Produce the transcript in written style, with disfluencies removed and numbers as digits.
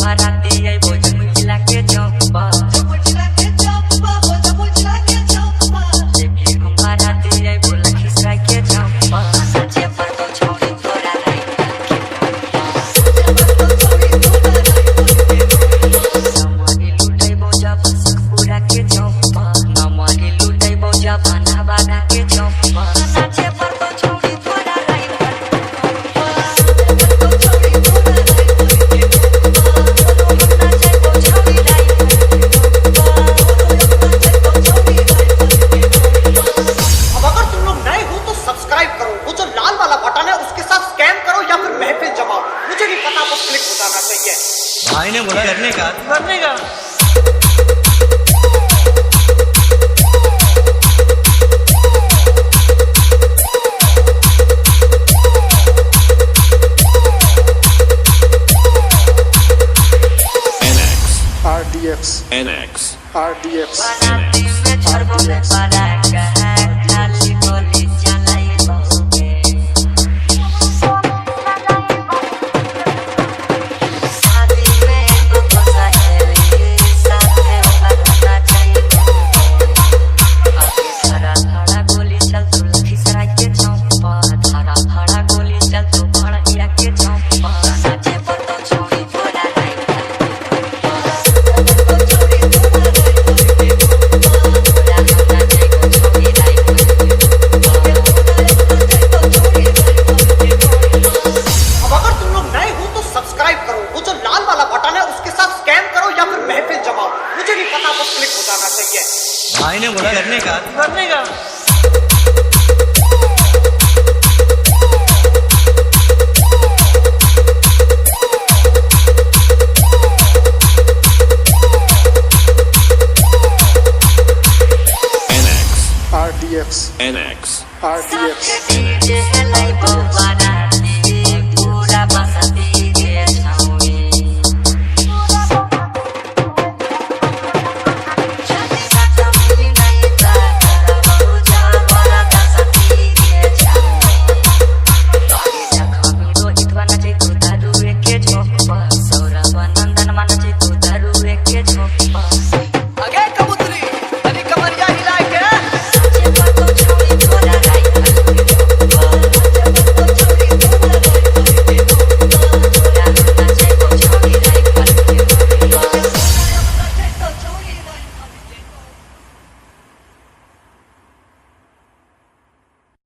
बाराती आई वो जमुई जिला के चौपा लेके हम बाराती आई वो लखीसराय के चौपा सचे पर तो छोड़ी तोरा नहीं नमानी लुटाई बोझा बसपुरा के चौपा नमानी लुटाई बोझा बनाबादा के चौपा सचे पर तो छोड़ी तोरा नहीं सब्सक्राइब करो, वो जो लाल वाला बटन है उसके साथ स्कैम करो या फिर महफिल जमाओ। मुझे नहीं पता, बस क्लिक हो जाना चाहिए। भाई ने बोला करने का NX बाराती में छरबो में पराका है खाली गोली चलाई बहुके शादी में तो फसाएली साथे होना चाहिए आगे धरा धड़ा गोली चल तू लखीसराय के चौपा धरा धड़ा गोली चल तू बड़िया के चौपा सचे पर तो छोड़ी तोरा नहीं सब्सक्राइब करो, वो जो लाल वाला बटन है उसके साथ स्कैम करो या फिर महफिल जमाओ। मुझे नहीं पता, बस क्लिक हो जाना चाहिए। भाई ने बोला करने का NX डीजे है लाई बाबा